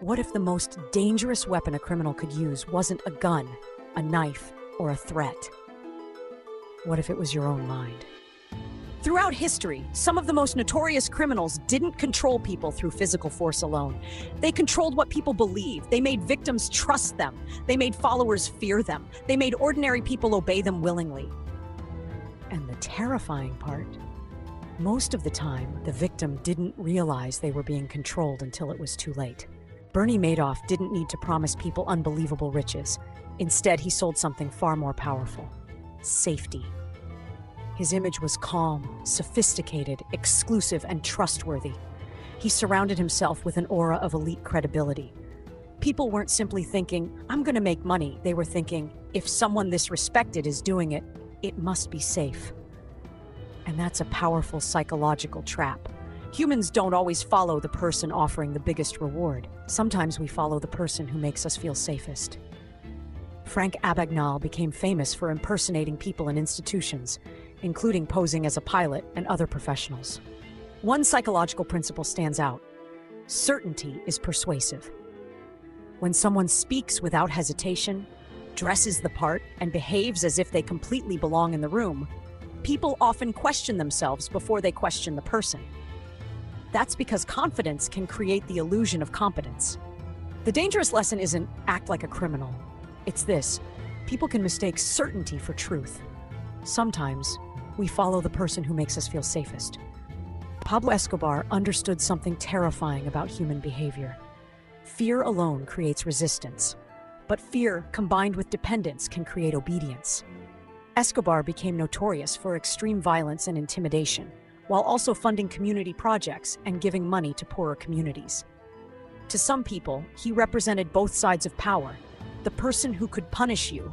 What if the most dangerous weapon a criminal could use wasn't a gun, a knife, or a threat? What if it was your own mind? Throughout history, some of the most notorious criminals didn't control people through physical force alone. They controlled what people believed. They made victims trust them. They made followers fear them. They made ordinary people obey them willingly. And the terrifying part, most of the time, the victim didn't realize they were being controlled until it was too late. Bernie Madoff didn't need to promise people unbelievable riches. Instead, he sold something far more powerful: safety. His image was calm, sophisticated, exclusive, and trustworthy. He surrounded himself with an aura of elite credibility. People weren't simply thinking, "I'm going to make money." They were thinking, "If someone this respected is doing it, it must be safe." And that's a powerful psychological trap. Humans don't always follow the person offering the biggest reward. Sometimes we follow the person who makes us feel safest. Frank Abagnale became famous for impersonating people in institutions, including posing as a pilot and other professionals. One psychological principle stands out: certainty is persuasive. When someone speaks without hesitation, dresses the part, and behaves as if they completely belong in the room, people often question themselves before they question the person. That's because confidence can create the illusion of competence. The dangerous lesson isn't act like a criminal. It's this: people can mistake certainty for truth. Sometimes, we follow the person who makes us feel safest. Pablo Escobar understood something terrifying about human behavior. Fear alone creates resistance, but fear combined with dependence can create obedience. Escobar became notorious for extreme violence and intimidation, while also funding community projects and giving money to poorer communities. To some people, he represented both sides of power: the person who could punish you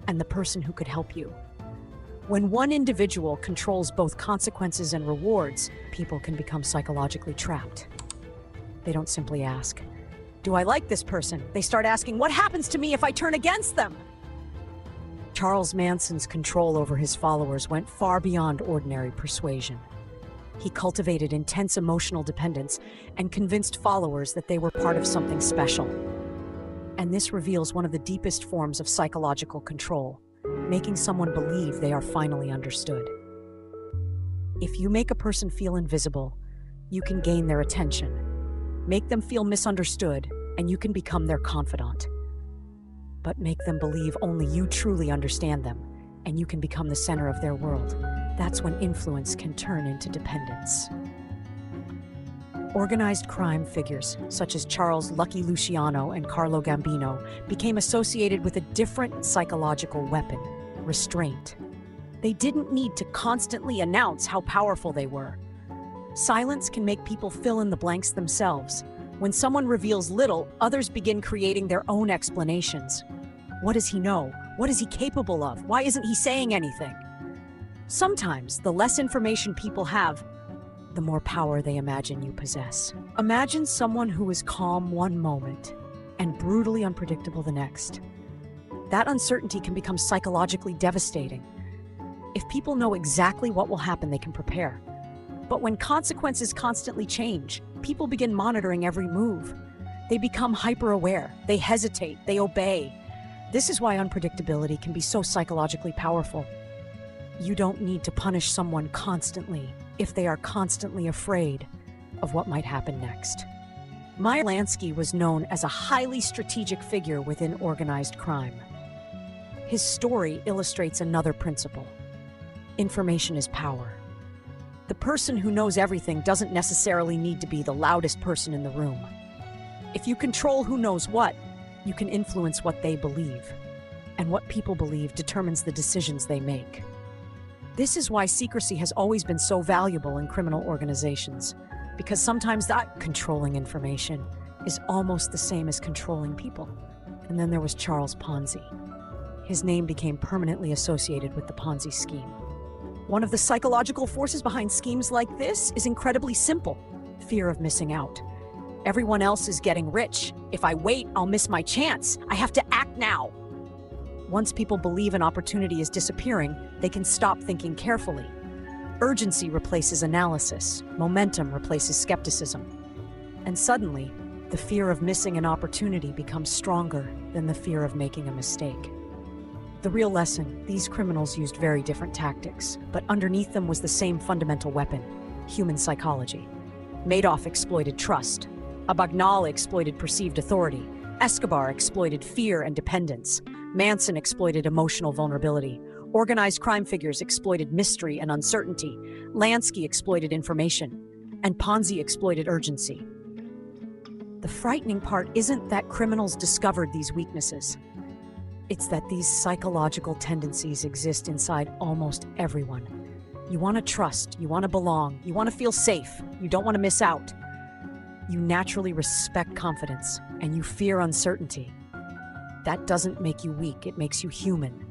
and the person who could help you. When one individual controls both consequences and rewards, people can become psychologically trapped. They don't simply ask, "Do I like this person?" They start asking, "What happens to me if I turn against them?" Charles Manson's control over his followers went far beyond ordinary persuasion. He cultivated intense emotional dependence and convinced followers that they were part of something special. And this reveals one of the deepest forms of psychological control: making someone believe they are finally understood. If you make a person feel invisible, you can gain their attention. Make them feel misunderstood, and you can become their confidant. But make them believe only you truly understand them, and you can become the center of their world. That's when influence can turn into dependence. Organized crime figures, such as Charles "Lucky" Luciano and Carlo Gambino, became associated with a different psychological weapon: restraint. They didn't need to constantly announce how powerful they were. Silence can make people fill in the blanks themselves. When someone reveals little, others begin creating their own explanations. What does he know? What is he capable of? Why isn't he saying anything? Sometimes, the less information people have, the more power they imagine you possess. Imagine someone who is calm one moment and brutally unpredictable the next. That uncertainty can become psychologically devastating. If people know exactly what will happen, they can prepare. But when consequences constantly change, people begin monitoring every move. They become hyper-aware. They hesitate. They obey. This is why unpredictability can be so psychologically powerful. You don't need to punish someone constantly if they are constantly afraid of what might happen next. Meyer Lansky was known as a highly strategic figure within organized crime. His story illustrates another principle: information is power. The person who knows everything doesn't necessarily need to be the loudest person in the room. If you control who knows what, you can influence what they believe. And what people believe determines the decisions they make. This is why secrecy has always been so valuable in criminal organizations, because sometimes that controlling information is almost the same as controlling people. And then there was Charles Ponzi. His name became permanently associated with the Ponzi scheme. One of the psychological forces behind schemes like this is incredibly simple: fear of missing out. Everyone else is getting rich. If I wait, I'll miss my chance. I have to act now. Once people believe an opportunity is disappearing, they can stop thinking carefully. Urgency replaces analysis. Momentum replaces skepticism. And suddenly, the fear of missing an opportunity becomes stronger than the fear of making a mistake. The real lesson: these criminals used very different tactics, but underneath them was the same fundamental weapon: human psychology. Madoff exploited trust. Abagnale exploited perceived authority. Escobar exploited fear and dependence. Manson exploited emotional vulnerability. Organized crime figures exploited mystery and uncertainty. Lansky exploited information. And Ponzi exploited urgency. The frightening part isn't that criminals discovered these weaknesses. It's that these psychological tendencies exist inside almost everyone. You want to trust, you want to belong, you want to feel safe, you don't want to miss out. You naturally respect confidence, and you fear uncertainty. That doesn't make you weak, it makes you human.